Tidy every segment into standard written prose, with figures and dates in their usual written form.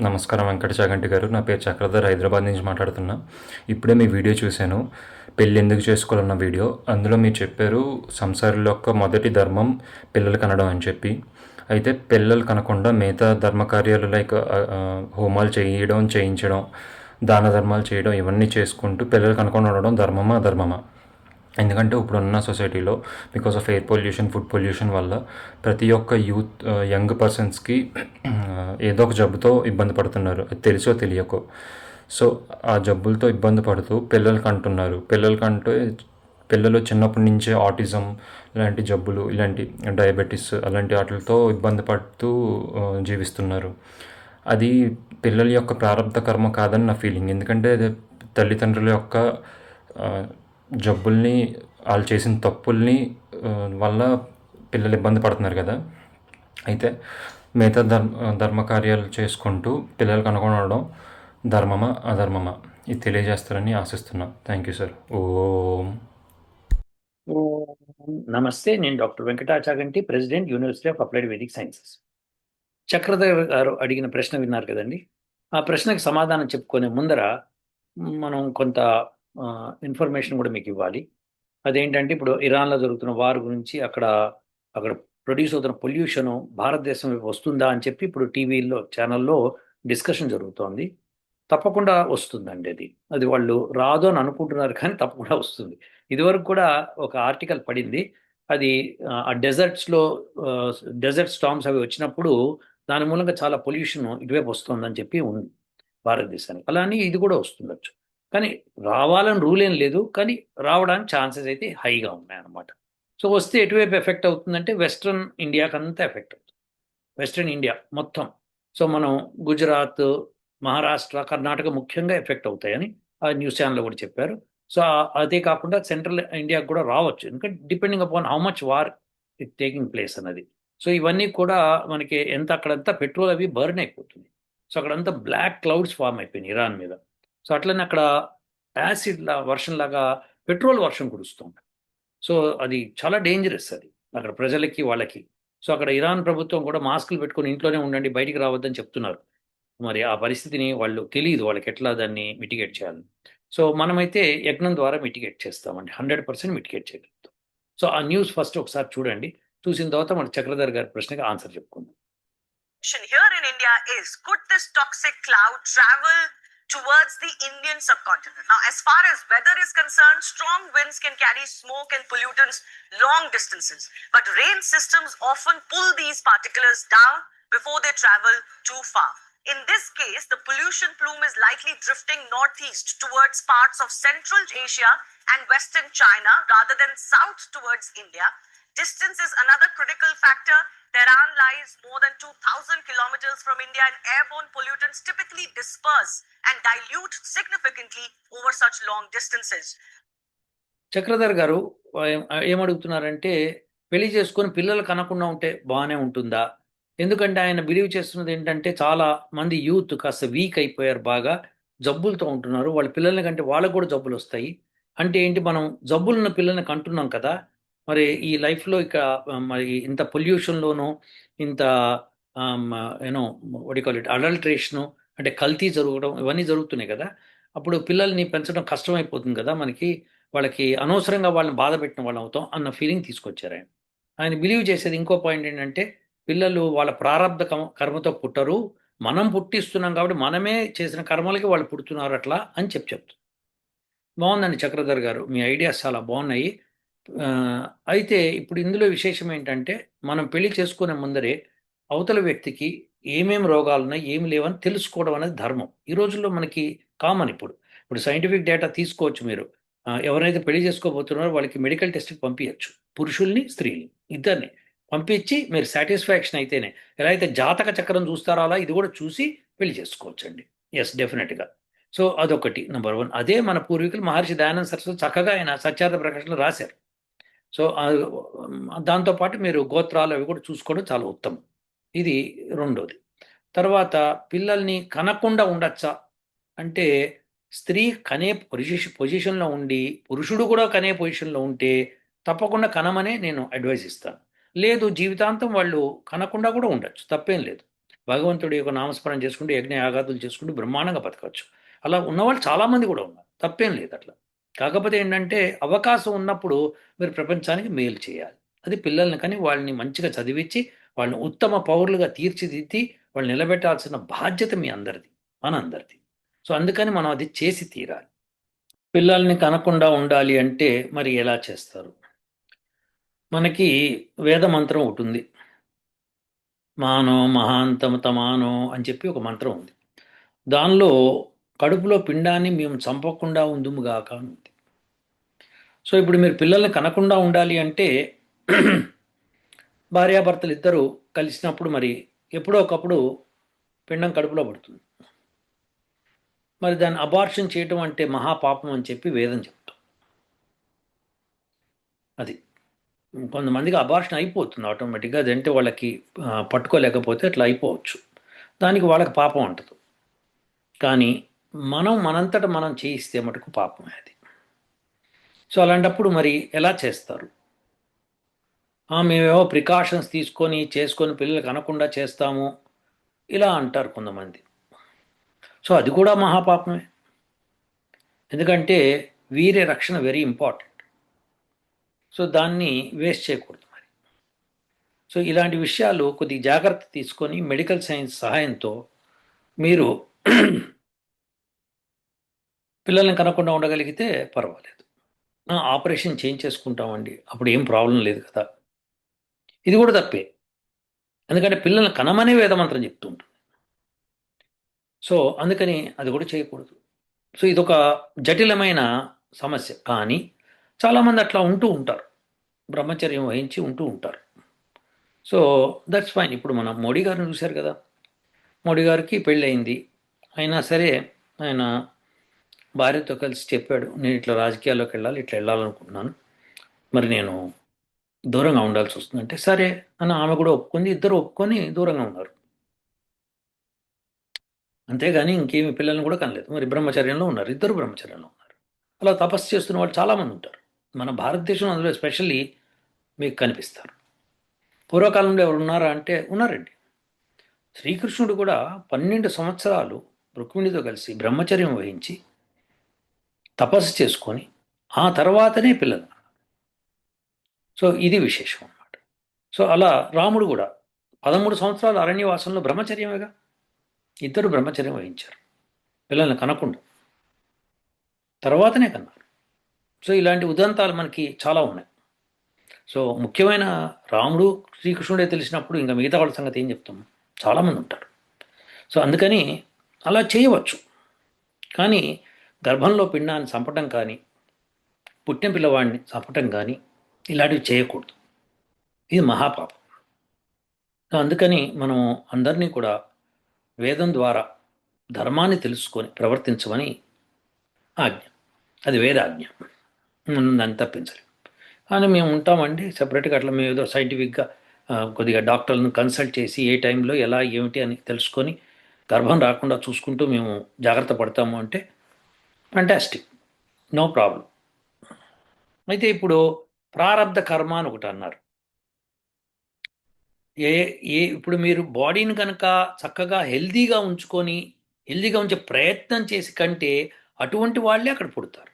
నమస్కారం వెంకట చాగంటి గారు. నా పేరు చక్రధర్, హైదరాబాద్ నుంచి మాట్లాడుతున్నా. ఇప్పుడే మీ వీడియో చూశాను. పెళ్ళి ఎందుకు చేసుకోవాలన్న వీడియో. అందులో మీరు చెప్పారు సంసారుల యొక్క మొదటి ధర్మం పిల్లలు కనడం అని చెప్పి. అయితే పిల్లలు కనకుండా మిగతా ధర్మ కార్యాలు లైక్ హోమాలు చేయించడం, దాన ధర్మాలు చేయడం ఇవన్నీ చేసుకుంటూ పిల్లలు కనకుండా ఉండడం ధర్మమా అధర్మమా? ఎందుకంటే ఇప్పుడున్న సొసైటీలో because of air pollution, food pollution వల్ల ప్రతి ఒక్క యంగ్ పర్సన్స్కి ఏదో ఒక జబ్బుతో ఇబ్బంది పడుతున్నారు, అది తెలుసో తెలియకో. సో ఆ జబ్బులతో ఇబ్బంది పడుతూ పిల్లలు చిన్నప్పటి నుంచే ఆటిజం ఇలాంటి జబ్బులు, ఇలాంటి డయాబెటీస్ అలాంటి వాటితో ఇబ్బంది పడుతూ జీవిస్తున్నారు. అది పిల్లల యొక్క ప్రారంభ కర్మ కాదని నా ఫీలింగ్. ఎందుకంటే అది తల్లిదండ్రుల యొక్క జబ్బుల్ని, వాళ్ళు చేసిన తప్పుల్ని వల్ల పిల్లలు ఇబ్బంది పడుతున్నారు కదా. అయితే మిగతా ధర్మ కార్యాలు చేసుకుంటూ పిల్లలు కనుగొనడం ధర్మమా అధర్మమా, ఇది తెలియజేస్తారని ఆశిస్తున్నాం. Thank you sir. ఓం. నమస్తే, నేను doctor Venkata Chaganti, president, university of applied Vedic sciences. Chakradhar గారు అడిగిన ప్రశ్న విన్నారు కదండి. ఆ ప్రశ్నకి సమాధానం చెప్పుకునే ముందర మనం కొంత ఇన్ఫర్మేషన్ కూడా మీకు ఇవ్వాలి. అదేంటంటే, ఇప్పుడు ఇరాన్లో జరుగుతున్న వార్ గురించి, అక్కడ ప్రొడ్యూస్ అవుతున్న పొల్యూషను భారతదేశం వైపు వస్తుందా అని చెప్పి ఇప్పుడు టీవీలో ఛానల్లో డిస్కషన్ జరుగుతోంది. తప్పకుండా వస్తుందండి. అది వాళ్ళు రాదు అని అనుకుంటున్నారు, కానీ తప్పకుండా వస్తుంది. ఇదివరకు కూడా ఒక ఆర్టికల్ పడింది. అది ఆ డెజర్ట్ స్టార్మ్స్ అవి వచ్చినప్పుడు దాని మూలంగా చాలా పొల్యూషన్ ఇటువైపు వస్తుందని చెప్పి ఉంది భారతదేశానికి. అలానే ఇది కూడా వస్తుండొచ్చు, కానీ రావాలని రూల్ ఏం లేదు, కానీ రావడానికి ఛాన్సెస్ అయితే హైగా ఉన్నాయన్నమాట. సో వస్తే ఎటువైపు ఎఫెక్ట్ అవుతుందంటే వెస్ట్రన్ ఇండియాకి అంతా ఎఫెక్ట్ అవుతుంది, వెస్ట్రన్ ఇండియా మొత్తం. సో మనం గుజరాత్, మహారాష్ట్ర, కర్ణాటక ముఖ్యంగా ఎఫెక్ట్ అవుతాయని ఆ న్యూస్ ఛానల్లో కూడా చెప్పారు. సో అదే కాకుండా సెంట్రల్ ఇండియాకు కూడా రావచ్చు, ఎందుకంటే depending upon how much war it taking place అన్నది. సో ఇవన్నీ కూడా మనకి అక్కడంతా పెట్రోల్ అవి బర్న్ అయిపోతుంది. సో అక్కడంతా బ్లాక్ క్లౌడ్స్ ఫామ్ అయిపోయినాయి ఇరాన్ మీద. సో అట్లనే అక్కడ యాసిడ్ వర్షం లాగా పెట్రోల్ వర్షం కురుస్తుంది. సో అది చాలా డేంజరస్, అది అక్కడ ప్రజలకి వాళ్ళకి. సో అక్కడ ఇరాన్ ప్రభుత్వం కూడా మాస్కులు పెట్టుకొని ఇంట్లోనే ఉండండి, బయటికి రావద్దని చెప్తున్నారు. మరి ఆ పరిస్థితిని వాళ్ళు తెలియదు, వాళ్ళకి ఎట్లా దాన్ని మిటిగేట్ చేయాలి. సో మనమైతే యజ్ఞం ద్వారా మిటిగేట్ చేస్తామండి, 100% మిటిగేట్ చేయగలుగుతాం. సో ఆ న్యూస్ ఫస్ట్ ఒకసారి చూడండి, చూసిన తర్వాత మన చక్రధర్ గారి ప్రశ్నకి ఆన్సర్ చెప్పుకుందాం. Here in India is, could this toxic cloud travel towards the Indian subcontinent? Now, as far as weather is concerned, strong winds can carry smoke and pollutants long distances, but rain systems often pull these particles down before they travel too far. In this case, the pollution plume is likely drifting northeast towards parts of Central Asia and Western China rather than south towards India. Distance is another critical factor. Tehran lies more than 2,000 kilometers from India, and airborne pollutants typically disperse and dilute significantly over such long distances. Chakradhar గారు ఏమడుగుతున్నారంటే, పెళ్లి చేసుకొని పిల్లలు కనకుండా ఉంటే బాగానే ఉంటుందా? ఎందుకంటే ఆయన believe చేస్తున్నది ఏంటంటే, చాలా మంది యూత్ కాస్త వీక్ అయిపోయారు, బాగా జబ్బులతో ఉంటున్నారు. వాళ్ళ పిల్లల్ని కంటే వాళ్ళకు కూడా జబ్బులు వస్తాయి. అంటే ఏంటి, మనం జబ్బులున్న పిల్లల్ని కంటున్నాం కదా. మరి ఈ లైఫ్లో ఇక మరి ఇంత పొల్యూషన్లోనూ, ఇంత యూనో కాల్ ఇట్ అడల్ట్రేషను, అంటే కల్తీ జరగడం, ఇవన్నీ జరుగుతున్నాయి కదా. అప్పుడు పిల్లల్ని పెంచడం కష్టమైపోతుంది కదా మనకి. వాళ్ళకి అనవసరంగా వాళ్ళని బాధ పెట్టిన వాళ్ళం అవుతాం అన్న ఫీలింగ్ తీసుకొచ్చారు ఆయన. ఆయన బిలీవ్ చేసేది ఇంకో పాయింట్ ఏంటంటే, పిల్లలు వాళ్ళ ప్రారంధ కర్మతో పుట్టరు, మనం పుట్టిస్తున్నాం కాబట్టి మనమే చేసిన కర్మలకి వాళ్ళు పుడుతున్నారు అట్లా అని చెప్తుంది. బాగుందండి చక్రధర్ గారు, మీ ఐడియాస్ చాలా బాగున్నాయి. అయితే ఇప్పుడు ఇందులో విశేషం ఏంటంటే, మనం పెళ్లి చేసుకునే ముందరే అవతల వ్యక్తికి ఏమేమి రోగాలు ఉన్నాయి, ఏమి లేవని తెలుసుకోవడం అనేది ధర్మం. ఈ రోజుల్లో మనకి కామన్. ఇప్పుడు సైంటిఫిక్ డేటా తీసుకోవచ్చు మీరు. ఎవరైతే పెళ్లి చేసుకోబోతున్నారో వాళ్ళకి మెడికల్ టెస్ట్కి పంపించచ్చు, పురుషుల్ని స్త్రీని ఇద్దరిని పంపించి మీరు సాటిస్ఫాక్షన్ అయితేనే, ఎలా అయితే జాతక చక్రం చూస్తారో అలా ఇది కూడా చూసి పెళ్లి చేసుకోవచ్చండి. ఎస్, డెఫినెట్గా. సో అదొకటి, నెంబర్ 1. అదే మన పూర్వీకులు మహర్షి దయానంద సరస్వతి చక్కగా ఆయన సత్యార్థ ప్రకాశంలో రాశారు. సో దాంతోపాటు మీరు గోత్రాలు అవి కూడా చూసుకోవడం చాలా ఉత్తమం. ఇది రెండోది. తర్వాత పిల్లల్ని కనకుండా ఉండొచ్చా అంటే, స్త్రీ కనే పొజిషన్లో ఉండి పురుషుడు కూడా కనే పొజిషన్లో ఉంటే తప్పకుండా కనమనే నేను అడ్వైజ్ ఇస్తాను. లేదు, జీవితాంతం వాళ్ళు కనకుండా కూడా ఉండొచ్చు, తప్పేం లేదు. భగవంతుడి యొక్క నామస్మరణ చేసుకుంటూ యజ్ఞ యాగాదులు చేసుకుంటూ బ్రహ్మాండంగా బతకవచ్చు. అలా ఉన్నవాళ్ళు చాలామంది కూడా ఉన్నారు, తప్పేం లేదు అట్లా. కాకపోతే ఏంటంటే అవకాశం ఉన్నప్పుడు మీరు ప్రపంచానికి మేలు చేయాలి. అది పిల్లల్ని కానీ వాళ్ళని మంచిగా చదివించి వాళ్ళని ఉత్తమ పౌరులుగా తీర్చిదిద్ది వాళ్ళు నిలబెట్టాల్సిన బాధ్యత మీ అందరిది, మనందరిది. సో అందుకని మనం అది చేసి తీరాలి. పిల్లల్ని కనకుండా ఉండాలి అంటే మరి ఎలా చేస్తారు? మనకి వేద మంత్రం ఒకటి ఉంది. మానో మహాంతమతమానో అని చెప్పి ఒక మంత్రం ఉంది. దానిలో కడుపులో పిండాన్ని మేము చంపకుండా ఉందుముగాక అని ఉంది. సో ఇప్పుడు మీరు పిల్లల్ని కనకుండా ఉండాలి అంటే భార్యాభర్తలు ఇద్దరు కలిసినప్పుడు మరి ఎప్పుడో ఒకప్పుడు పిండం కడుపులో పడుతుంది. మరి దాన్ని అబార్షన్ చేయటం అంటే మహాపాపం అని చెప్పి వేదం చెప్తాం. అది కొంతమందికి అబార్షన్ అయిపోతుంది ఆటోమేటిక్గా, అదంటే వాళ్ళకి పట్టుకోలేకపోతే అట్లా అయిపోవచ్చు, దానికి వాళ్ళకి పాపం అంటదు. కానీ మనం మనంతట మనం చేయిస్తే మటుకు పాపమే అది. సో అలాంటప్పుడు మరి ఎలా చేస్తారు? మేమేవో ప్రికాషన్స్ తీసుకొని చేసుకొని పిల్లలకు అనకుండా చేస్తాము ఇలా అంటారు కొంతమంది. సో అది కూడా మహాపాపమే. ఎందుకంటే వీర్య రక్షణ వెరీ ఇంపార్టెంట్. సో దాన్ని వేస్ట్ చేయకూడదు మరి. సో ఇలాంటి విషయాలు కొద్ది జాగ్రత్త తీసుకొని మెడికల్ సైన్స్ సహాయంతో మీరు పిల్లల్ని కనకుండా ఉండగలిగితే పర్వాలేదు. ఆపరేషన్ చేసుకుంటామండి, అప్పుడు ఏం ప్రాబ్లం లేదు కదా, ఇది కూడా తప్పే. ఎందుకంటే పిల్లల్ని కనమనే వేదమంత్రం చెప్తూ ఉంటుంది. సో అందుకని అది కూడా చేయకూడదు. సో ఇదొక జటిలమైన సమస్య. కానీ చాలామంది అట్లా ఉంటూ ఉంటారు, బ్రహ్మచర్యం వహించి ఉంటూ ఉంటారు. So that's fine. ఇప్పుడు మనం మోడీ గారిని చూశారు కదా, మోడీ గారికి పెళ్ళయింది, అయినా సరే ఆయన భార్యతో కలిసి చెప్పాడు, నేను ఇట్లా రాజకీయాల్లోకి వెళ్ళాలి, ఇట్లా వెళ్ళాలనుకుంటున్నాను, మరి నేను దూరంగా ఉండాల్సి వస్తుందంటే సరే అని ఆమె కూడా ఒప్పుకుంది. ఇద్దరు ఒప్పుకొని దూరంగా ఉన్నారు. అంతేగాని ఇంకేమి పిల్లల్ని కూడా కనలేదు. మరి బ్రహ్మచర్యంలో ఉన్నారు, ఇద్దరు బ్రహ్మచర్యంలో ఉన్నారు. అలా తపస్సు చేస్తున్న వాళ్ళు చాలామంది ఉంటారు మన భారతదేశంలో, అందులో ఎస్పెషల్లీ మీకు కనిపిస్తారు. పూర్వకాలంలో ఎవరు ఉన్నారా అంటే ఉన్నారండి. శ్రీకృష్ణుడు కూడా 12 సంవత్సరాలు రుక్మిణితో కలిసి బ్రహ్మచర్యం వహించి తపస్సు చేసుకొని ఆ తర్వాతనే పిల్లలు. సో ఇది విశేషం అన్నమాట. సో అలా రాముడు కూడా 13 సంవత్సరాలు అరణ్యవాసంలో బ్రహ్మచర్యమేగా, ఇద్దరు బ్రహ్మచర్యం వహించారు పిల్లల్ని కనకుండా, తర్వాతనే కన్నారు. సో ఇలాంటి ఉదంతాలు మనకి చాలా ఉన్నాయి. సో ముఖ్యమైన రాముడు శ్రీకృష్ణుడే తెలిసినప్పుడు ఇంకా మిగతా వాళ్ళ సంగతి ఏం చెప్తాం, చాలామంది ఉంటారు. సో అందుకని అలా చేయవచ్చు. కానీ గర్భంలో పిండాన్ని చంపటం కానీ పుట్టిన పిల్లవాడిని చంపటం కానీ ఇలాంటివి చేయకూడదు, ఇది మహాపాపం. సో అందుకని మనం అందరినీ కూడా వేదం ద్వారా ధర్మాన్ని తెలుసుకొని ప్రవర్తించమని ఆజ్ఞ, అది వేదాజ్ఞ, మనం దాన్ని తప్పించలేం. కానీ మేము ఉంటామండి సపరేట్గా, అట్లా మేము ఏదో సైంటిఫిక్గా కొద్దిగా డాక్టర్లను కన్సల్ట్ చేసి ఏ టైంలో ఎలా ఏమిటి అని తెలుసుకొని గర్భం రాకుండా చూసుకుంటూ మేము జాగ్రత్త పడతాము అంటే ఫ్యాంటాస్టిక్, నో ప్రాబ్లం. అయితే ఇప్పుడు ప్రారబ్ధ కర్మ అని ఒకటి అన్నారు. ఏ ఏ ఇప్పుడు మీరు బాడీని కనుక చక్కగా హెల్దీగా ఉంచుకొని హెల్దీగా ఉంచే ప్రయత్నం చేసి కంటే అటువంటి వాళ్ళే అక్కడ పుడతారు.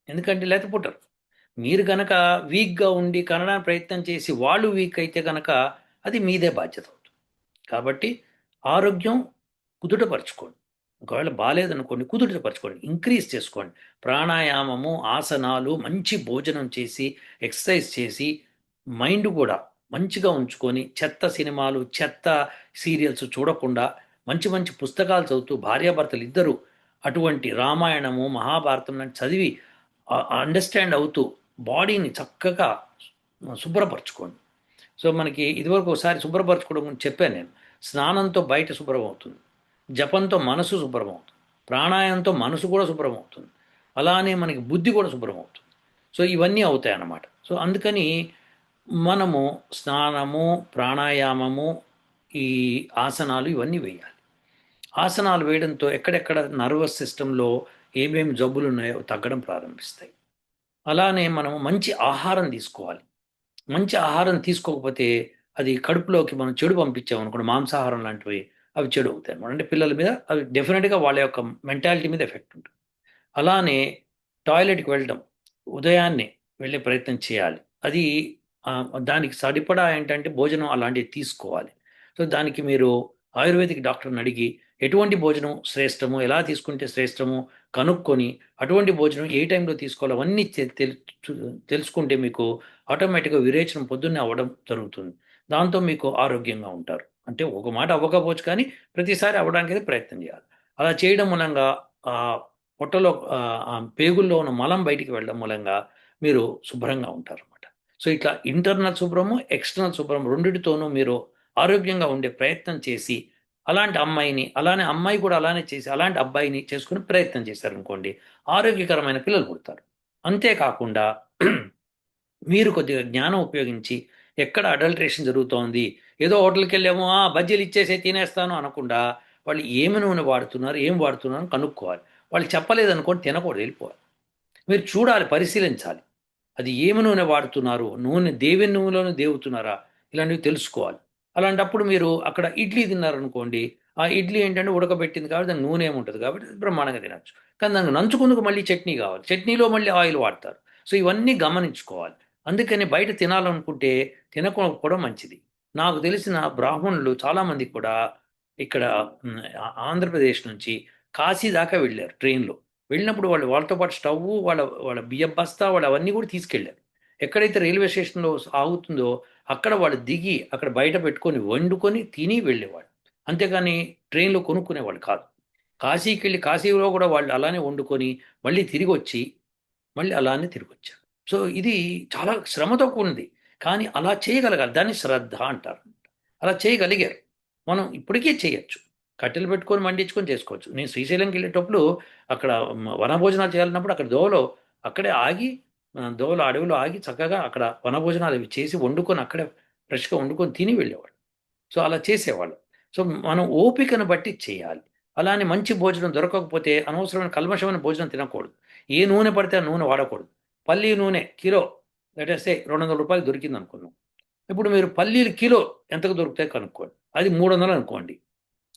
ఎందుకంటే లేకపోతే పుట్టరు. మీరు కనుక వీక్గా ఉండి కనడానికి ప్రయత్నం చేసి వాళ్ళు వీక్ అయితే కనుక అది మీదే బాధ్యత అవుతుంది. కాబట్టి ఆరోగ్యం కుదుటపరచుకోండి. ఒకవేళ బాగాలేదనుకోండి, కుదుటపరచుకోండి, ఇంక్రీజ్ చేసుకోండి. ప్రాణాయామము, ఆసనాలు, మంచి భోజనం చేసి ఎక్సర్సైజ్ చేసి మైండ్ కూడా మంచిగా ఉంచుకొని చెత్త సినిమాలు, చెత్త సీరియల్స్ చూడకుండా మంచి మంచి పుస్తకాలు చదువుతూ భార్యాభర్తలు ఇద్దరు అటువంటి రామాయణము, మహాభారతం లాంటి చదివి అండర్స్టాండ్ అవుతూ బాడీని చక్కగా శుభ్రపరచుకోండి. సో మనకి ఇదివరకు ఒకసారి శుభ్రపరచుకోవడం గురించి చెప్పాను నేను. స్నానంతో బయట శుభ్రం అవుతుంది, జపంతో మనసు శుభ్రం అవుతుంది, ప్రాణాయామంతో మనసు కూడా శుభ్రం అవుతుంది, అలానే మనకి బుద్ధి కూడా శుభ్రం అవుతుంది. సో ఇవన్నీ అవుతాయి అన్నమాట. సో అందుకని మనము స్నానము, ప్రాణాయామము, ఈ ఆసనాలు ఇవన్నీ వేయాలి. ఆసనాలు వేయడంతో ఎక్కడెక్కడ నర్వస్ సిస్టంలో ఏమేమి జబ్బులు ఉన్నాయో తగ్గడం ప్రారంభిస్తాయి. అలానే మనం మంచి ఆహారం తీసుకోవాలి. మంచి ఆహారం తీసుకోకపోతే అది కడుపులోకి మనం చెడు పంపించామనుకోండి, మాంసాహారం లాంటివి, అవి చెడు అవుతాయి అనమాట. అంటే పిల్లల మీద అవి డెఫినెట్గా వాళ్ళ యొక్క మెంటాలిటీ మీద ఎఫెక్ట్ ఉంటుంది. అలానే టాయిలెట్కి వెళ్ళడం ఉదయాన్నే వెళ్ళే ప్రయత్నం చేయాలి. అది ఆ, దానికి సరిపడా ఏంటంటే భోజనం అలాంటివి తీసుకోవాలి. సో దానికి మీరు ఆయుర్వేదిక్ డాక్టర్ని అడిగి ఎటువంటి భోజనం శ్రేష్టము, ఎలా తీసుకుంటే శ్రేష్టము కనుక్కొని అటువంటి భోజనం ఏ టైంలో తీసుకోవాలో అవన్నీ తెలుసుకుంటే మీకు ఆటోమేటిక్గా విరేచనం పొద్దున్నే అవ్వడం జరుగుతుంది. దాంతో మీకు ఆరోగ్యంగా ఉంటారు. అంటే ఒక మాట అవ్వకపోవచ్చు, కానీ ప్రతిసారి అవ్వడానికి అయితే ప్రయత్నం చేయాలి. అలా చేయడం మూలంగా ఆ పొట్టలో ఆ పేగుల్లో ఉన్న మలం బయటికి వెళ్ళడం మూలంగా మీరు శుభ్రంగా ఉంటారు అన్నమాట. సో ఇట్లా ఇంటర్నల్ శుభ్రము, ఎక్స్టర్నల్ శుభ్రం రెండిటితోనూ మీరు ఆరోగ్యంగా ఉండే ప్రయత్నం చేసి అలాంటి అమ్మాయిని, అలానే అమ్మాయి కూడా అలానే చేసి అలాంటి అబ్బాయిని చేసుకుని ప్రయత్నం చేశారనుకోండి, ఆరోగ్యకరమైన పిల్లలు పుడతారు. అంతేకాకుండా మీరు కొద్దిగా జ్ఞానం ఉపయోగించి ఎక్కడ అడల్ట్రేషన్ జరుగుతోంది, ఏదో హోటల్కి వెళ్ళామో బజ్జీలు ఇచ్చేసే తినేస్తాను అనకుండా వాళ్ళు ఏమి నూనె వాడుతున్నారు, ఏం వాడుతున్నారు అని కనుక్కోవాలి. వాళ్ళు చెప్పలేదనుకోండి తినకూడదు, వెళ్ళిపోవాలి. మీరు చూడాలి, పరిశీలించాలి. అది ఏమి నూనె వాడుతున్నారు, నూనె దేవి నూనెలోనే దేవుతున్నారా, ఇలాంటివి తెలుసుకోవాలి. అలాంటప్పుడు మీరు అక్కడ ఇడ్లీ తిన్నారనుకోండి, ఆ ఇడ్లీ ఏంటంటే ఉడకబెట్టింది కాబట్టి దానికి నూనె ఏముంటుంది కాబట్టి బ్రహ్మాండంగా తినచ్చు. కానీ దానికి నంచుకుందుకు మళ్ళీ చట్నీ కావాలి, చట్నీలో మళ్ళీ ఆయిల్ వాడతారు. సో ఇవన్నీ గమనించుకోవాలి. అందుకని బయట తినాలనుకుంటే తినకపోవడం మంచిది. నాకు తెలిసిన బ్రాహ్మణులు చాలామంది కూడా ఇక్కడ ఆంధ్రప్రదేశ్ నుంచి కాశీ దాకా వెళ్ళారు ట్రైన్లో. వెళ్ళినప్పుడు వాళ్ళతో పాటు స్టవ్, వాళ్ళ వాళ్ళ బియ్యం బస్తా, వాళ్ళు అవన్నీ కూడా తీసుకెళ్ళారు. ఎక్కడైతే రైల్వే స్టేషన్లో ఆగుతుందో అక్కడ వాళ్ళు దిగి అక్కడ బయట పెట్టుకొని వండుకొని తిని వెళ్ళేవాళ్ళు. అంతేగాని ట్రైన్లో కొనుక్కునేవాళ్ళు కాదు. కాశీకి వెళ్ళి కాశీలో కూడా వాళ్ళు అలానే వండుకొని మళ్ళీ తిరిగి వచ్చి మళ్ళీ అలానే తిరిగి వచ్చారు. సో ఇది చాలా శ్రమతో కూడింది. కానీ అలా చేయగలగాలి. దాన్ని శ్రద్ధ అంటారు. అలా చేయగలిగారు. మనం ఇప్పటికీ చేయొచ్చు. కట్టెలు పెట్టుకొని మండించుకొని చేసుకోవచ్చు. నేను శ్రీశైలంకి వెళ్ళేటప్పుడు అక్కడ వనభోజనాలు చేయాలన్నప్పుడు అక్కడ దోవలో అక్కడే ఆగి, దోవలో అడవిలో ఆగి చక్కగా అక్కడ వనభోజనాలు అవి చేసి వండుకొని అక్కడే ఫ్రెష్‌గా వండుకొని తిని వెళ్ళేవాడు. సో అలా చేసేవాళ్ళు. సో మనం ఓపికను బట్టి చేయాలి. అలానే మంచి భోజనం దొరకకపోతే అనవసరమైన కల్మషమైన భోజనం తినకూడదు. ఏ నూనె పడితే ఆ నూనె వాడకూడదు. పల్లి నూనె కిలో లెట్ అస్ సే రూ. 200 దొరికిందనుకుందాం. ఇప్పుడు మీరు పల్లీలు కిలో ఎంతకు దొరుకుతాయో కనుక్కోండి. అది 300 అనుకోండి.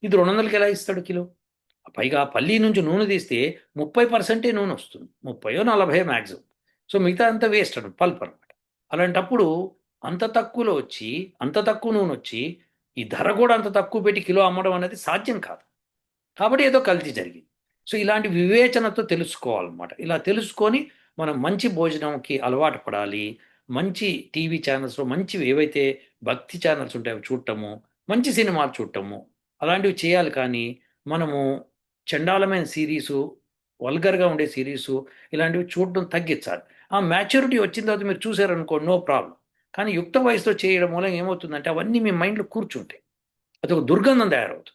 ఇది 200కి ఎలా ఇస్తాడు కిలో? పైగా పల్లి నుంచి నూనె తీస్తే 30% నూనె వస్తుంది. 30 40 మాక్సిమం. సో మిగతా అంతా వేస్ట్ అనమాట, పల్ప్ అనమాట. అలాంటప్పుడు అంత తక్కువలో వచ్చి, అంత తక్కువ నూనె వచ్చి, ఈ ధర కూడా అంత తక్కువ పెట్టి కిలో అమ్మడం అనేది సాధ్యం కాదు. కాబట్టి ఏదో కల్తీ జరిగింది. సో ఇలాంటి వివేచనతో తెలుసుకోవాలన్నమాట. ఇలా తెలుసుకొని మనం మంచి భోజనంకి అలవాటు పడాలి. మంచి టీవీ ఛానల్స్‌లో మంచివి ఏవైతే భక్తి ఛానల్స్ ఉంటాయో అవి చూడటము, మంచి సినిమాలు చూడటము, అలాంటివి చేయాలి. కానీ మనము చండాలమైన సీరీసు, వల్గర్‌గా ఉండే సీరీసు ఇలాంటివి చూడడం తగ్గించాలి. ఆ మ్యాచ్యూరిటీ వచ్చిన తర్వాత మీరు చూసారనుకోండి, నో ప్రాబ్లమ్. కానీ యుక్త వయసులో చేయడం మూలంగా ఏమవుతుందంటే అవన్నీ మీ మైండ్‌లో కూర్చుంటాయి. అదొక దుర్గంధం తయారవుతుంది.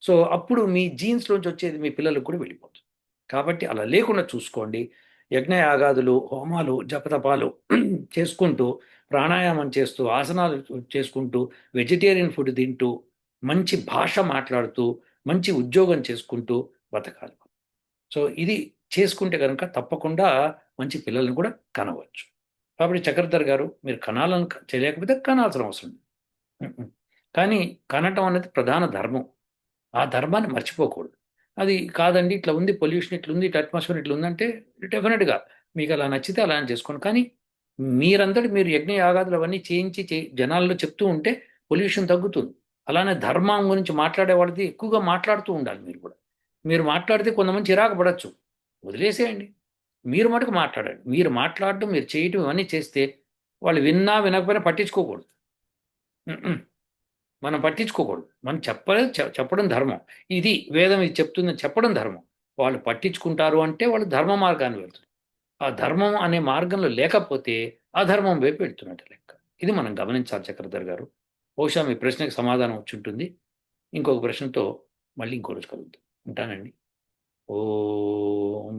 సో అప్పుడు మీ జీన్స్‌లోంచి వచ్చేది మీ పిల్లలకు కూడా వెళ్ళిపోతుంది. కాబట్టి అలా లేకుండా చూసుకోండి. యజ్ఞయాగాదులు, హోమాలు, జపతపాలు చేసుకుంటూ, ప్రాణాయామం చేస్తూ, ఆసనాలు చేసుకుంటూ, వెజిటేరియన్ ఫుడ్ తింటూ, మంచి భాష మాట్లాడుతూ, మంచి ఉద్యోగం చేసుకుంటూ బతకాలి. సో ఇది చేసుకుంటే గనుక తప్పకుండా మంచి పిల్లల్ని కూడా కనవచ్చు. కాబట్టి చక్రధర్ గారు, మీరు కనాలని చేయలేకపోతే కనాల్సిన అవసరం లేదు. హ్మ్. కానీ కనటం అనేది ప్రధాన ధర్మం. ఆ ధర్మాన్ని మర్చిపోకూడదు. అది కాదండి, ఇట్లా ఉంది పొల్యూషన్, ఇట్లుంది, ఇట్లా అట్మాస్ఫియర్ ఇట్లుందంటే డెఫినిట్‌గా మీకు అలా నచ్చితే అలానే చేసుకోండి. కానీ మీరంతట మీరు యజ్ఞ యాగాదులు అవన్నీ చేయించి జనాల్లో చెప్తూ ఉంటే పొల్యూషన్ తగ్గుతుంది. అలానే ధర్మం గురించి మాట్లాడే వాళ్ళది ఎక్కువగా మాట్లాడుతూ ఉండాలి మీరు కూడా. మీరు మాట్లాడితే కొంతమంది చిరాకు పడొచ్చు. వదిలేసేయండి. మీరు మటుకు మాట్లాడండి. మీరు మాట్లాడడం, మీరు చేయటం ఇవన్నీ చేస్తే వాళ్ళు విన్నా వినకపోయినా పట్టించుకోకూడదు. హుహు. మనం పట్టించుకోకూడదు. మనం చెప్పడం ధర్మం. ఇది వేదం ఇది చెప్తుందని చెప్పడం ధర్మం. వాళ్ళు పట్టించుకుంటారు అంటే వాళ్ళు ధర్మ మార్గాన్ని వెళ్తున్నారు. ఆ ధర్మం అనే మార్గంలో లేకపోతే అధర్మం వైపు వెళ్తున్నట్టు లెక్క. ఇది మనం గమనించాలి చక్రధర్ గారు. బహుశా మీ ప్రశ్నకి సమాధానం వచ్చుంటుంది. ఇంకొక ప్రశ్నతో మళ్ళీ ఇంకో రోజు కలుద్దాం. ఉంటానండి. ఓం.